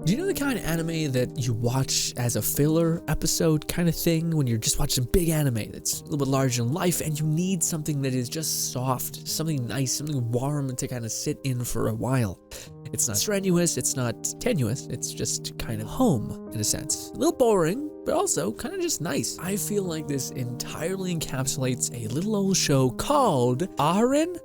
Do you know the kind of anime that you watch as a filler episode kind of thing when you're just watching big anime that's a little bit larger than life and you need something that is just soft, something nice, something warm to kind of sit in for a while? It's not strenuous, it's not tenuous, it's just kind of home in a sense. A little boring, but also kind of just nice. I feel like this entirely encapsulates a little old show called Aharen?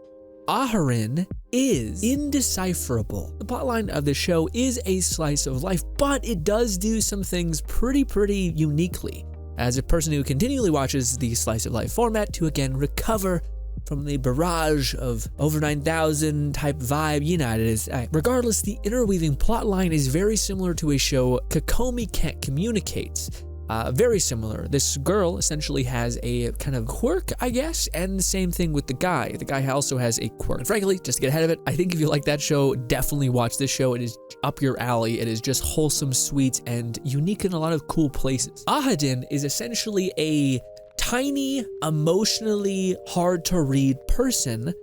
Aharen is Indecipherable. The plotline of the show is a slice of life, but it does do some things pretty uniquely. As a person who continually watches the slice of life format to again recover from the barrage of over 9,000 type vibe, you know it is. Regardless, the interweaving plotline is very similar to a show Kokomi Can't Communicate. Very similar. This girl essentially has a kind of quirk, I guess, and the same thing with the guy. The guy also has a quirk. And frankly, just to get ahead of it, I think if you like that show, definitely watch this show. It is up your alley. It is just wholesome, sweet, and unique in a lot of cool places. Aharen is essentially a tiny, emotionally hard to read person,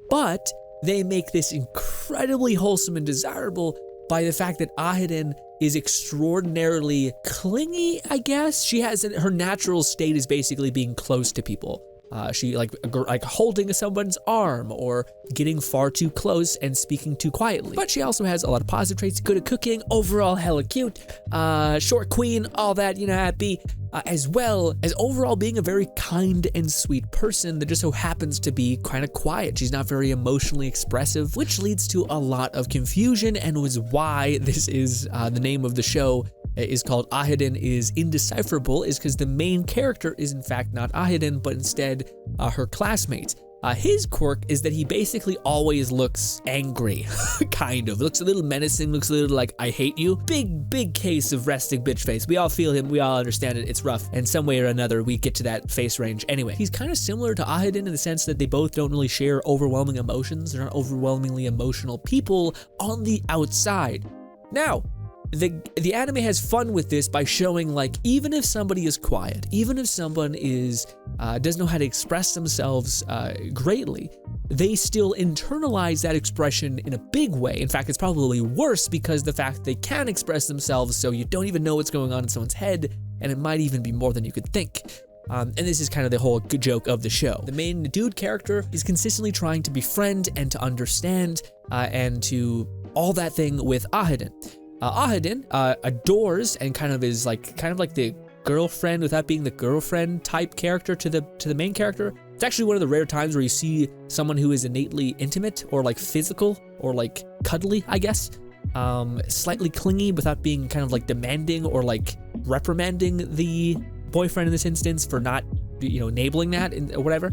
but they make this incredibly wholesome and desirable by the fact that Aharen is extraordinarily clingy, I guess. She has her natural state is basically being close to people. She like holding someone's arm or getting far too close and speaking too quietly. But she also has a lot of positive traits, good at cooking, overall hella cute, short queen, all that, you know, happy, as well as overall being a very kind and sweet person that just so happens to be kind of quiet. She's not very emotionally expressive, which leads to a lot of confusion and was why this is the name of the show is called Aharen is Indecipherable, is because the main character is in fact not Aharen, but instead her classmate. His quirk is that he basically always looks angry, kind of. Looks a little menacing, looks a little like, I hate you. Big case of resting bitch face. We all feel him, we all understand it, it's rough. And some way or another, we get to that face range anyway. He's kind of similar to Aharen in the sense that they both don't really share overwhelming emotions. They're not overwhelmingly emotional people on the outside. Now, the anime has fun with this by showing like even if somebody is quiet, even if someone is doesn't know how to express themselves greatly, they still internalize that expression in a big way. In fact, it's probably worse because the fact they can express themselves, so you don't even know what's going on in someone's head, and it might even be more than you could think. And this is kind of the whole joke of the show. The main dude character is consistently trying to befriend and to understand and to all that thing with Aharen. Aharen adores and kind of like the girlfriend without being the girlfriend type character to the main character. It's actually one of the rare times where you see someone who is innately intimate or like physical or like cuddly, I guess. Slightly clingy without being kind of like demanding or like reprimanding the boyfriend in this instance for not, you know, enabling that or whatever.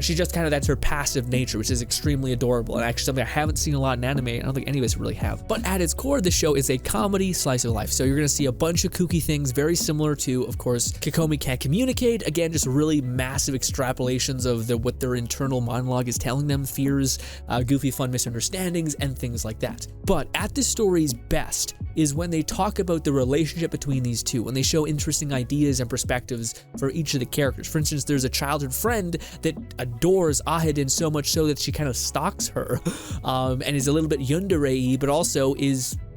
She's just kind of, that's her passive nature, which is extremely adorable and actually something I haven't seen a lot in anime. I don't think any of us really have. But at its core, the show is a comedy slice of life. So you're going to see a bunch of kooky things very similar to, of course, Kokomi Can't Communicate. Again, just really massive extrapolations of what their internal monologue is telling them, fears, goofy fun misunderstandings, and things like that. But at the story's best is when they talk about the relationship between these two, when they show interesting ideas and perspectives for each of the characters. For instance, there's a childhood friend that adores Aharen so much so that she kind of stalks her and is a little bit yandere, but also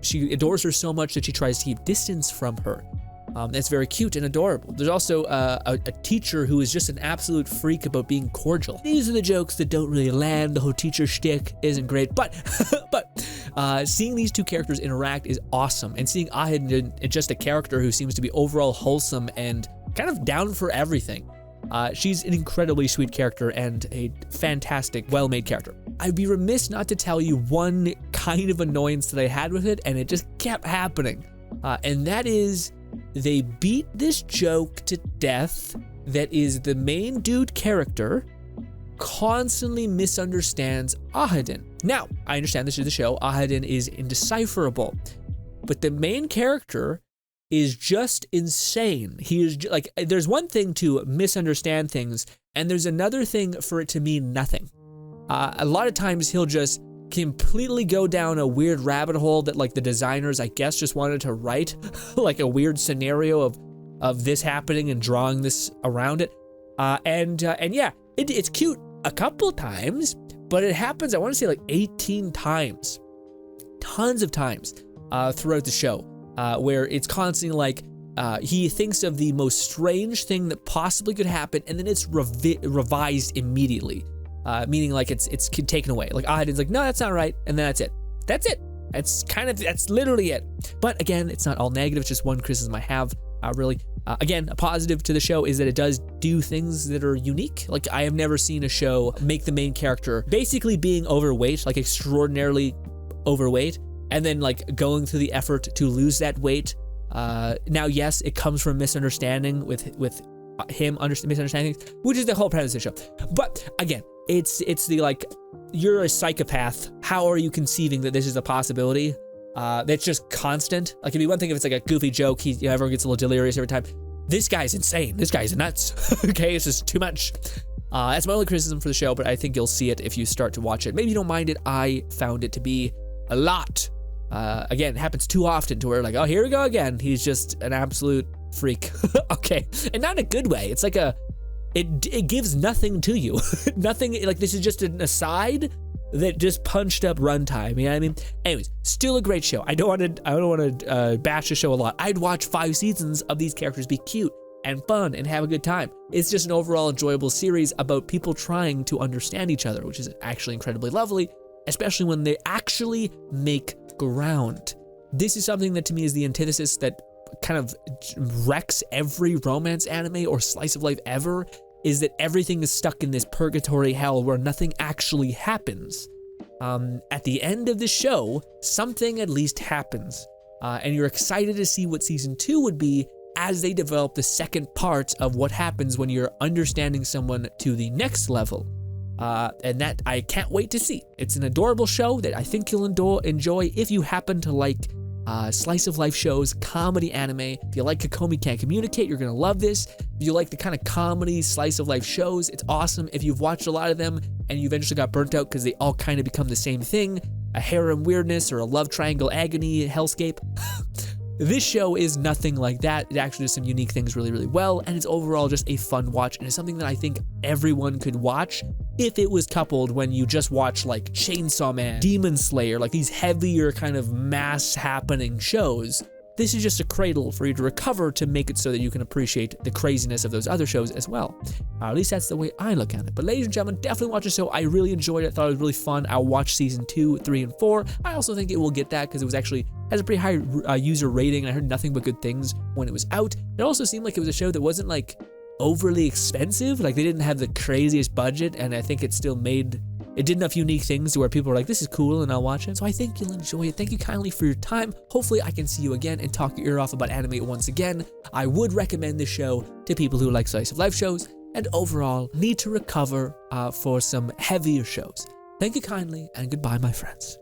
she adores her so much that she tries to keep distance from her. That's very cute and adorable. There's also a teacher who is just an absolute freak about being cordial. These are the jokes that don't really land. The whole teacher shtick isn't great, but seeing these two characters interact is awesome. And seeing Aharen just a character who seems to be overall wholesome and kind of down for everything. She's an incredibly sweet character and a fantastic, well-made character. I'd be remiss not to tell you one kind of annoyance that I had with it, and it just kept happening. And that is, they beat this joke to death that is the main dude character constantly misunderstands Aharen. Now, I understand this is the show. Aharen is indecipherable. But the main character is just insane. He is like, there's one thing to misunderstand things, and there's another thing for it to mean nothing. A lot of times he'll just completely go down a weird rabbit hole that like the designers, I guess, just wanted to write like a weird scenario of this happening and drawing this around it. And yeah, it's cute a couple times, but it happens, I want to say like 18 times. Tons of times. throughout the show, where it's constantly like, he thinks of the most strange thing that possibly could happen, and then it's revised immediately, meaning like it's taken away. Like Aharen's like, no, that's not right, and then that's it. That's it. That's literally it. But again, it's not all negative. It's just one criticism I have. Really, again, a positive to the show is that it does do things that are unique. Like, I have never seen a show make the main character basically being overweight, like extraordinarily overweight, and then like going through the effort to lose that weight. Now, yes, it comes from misunderstanding with him misunderstanding things, which is the whole premise of the show. But again, it's the like, you're a psychopath. How are you conceiving that this is a possibility? That's just constant. Like, it'd be one thing if it's like a goofy joke, everyone gets a little delirious every time. This guy's insane. This guy's nuts. Okay, it's just too much. That's my only criticism for the show, but I think you'll see it if you start to watch it. Maybe you don't mind it. I found it to be a lot. Again, it happens too often to where like, oh, here we go again. He's just an absolute freak. Okay, and not in a good way. It's like it gives nothing to you. Nothing, like, this is just an aside that just punched up runtime, you know what I mean? Anyways, still a great show. I don't want to bash the show a lot. I'd watch 5 seasons of these characters be cute and fun and have a good time. It's just an overall enjoyable series about people trying to understand each other, which is actually incredibly lovely, especially when they actually make ground. This is something that to me is the antithesis that kind of wrecks every romance anime or slice of life ever, is that everything is stuck in this purgatory hell where nothing actually happens. At the end of the show, something at least happens. And you're excited to see what season 2 would be as they develop the second part of what happens when you're understanding someone to the next level. And that I can't wait to see. It's an adorable show that I think you'll enjoy if you happen to like slice of life shows, comedy anime. If you like Kokomi Can't Communicate, you're gonna love this. If you like the kind of comedy slice of life shows, it's awesome. If you've watched a lot of them and you eventually got burnt out because they all kind of become the same thing, a harem weirdness or a love triangle agony hellscape, this show is nothing like that. It actually does some unique things really, really well, and it's overall just a fun watch, and it's something that I think everyone could watch if it was coupled when you just watch like Chainsaw Man, Demon Slayer, like these heavier kind of mass happening shows. This is just a cradle for you to recover to make it so that you can appreciate the craziness of those other shows as well. At least that's the way I look at it. But ladies and gentlemen, definitely watch the show. I really enjoyed it. Thought it was really fun. I'll watch season 2, 3, and 4. I also think it will get that because it was actually has a pretty high user rating. I heard nothing but good things when it was out. It also seemed like it was a show that wasn't like overly expensive. Like, they didn't have the craziest budget, and I think it still did enough unique things to where people are like, this is cool, and I'll watch it. So I think you'll enjoy it. Thank you kindly for your time. Hopefully I can see you again and talk your ear off about anime once again. I would recommend this show to people who like slice of life shows and overall need to recover for some heavier shows. Thank you kindly, and goodbye, my friends.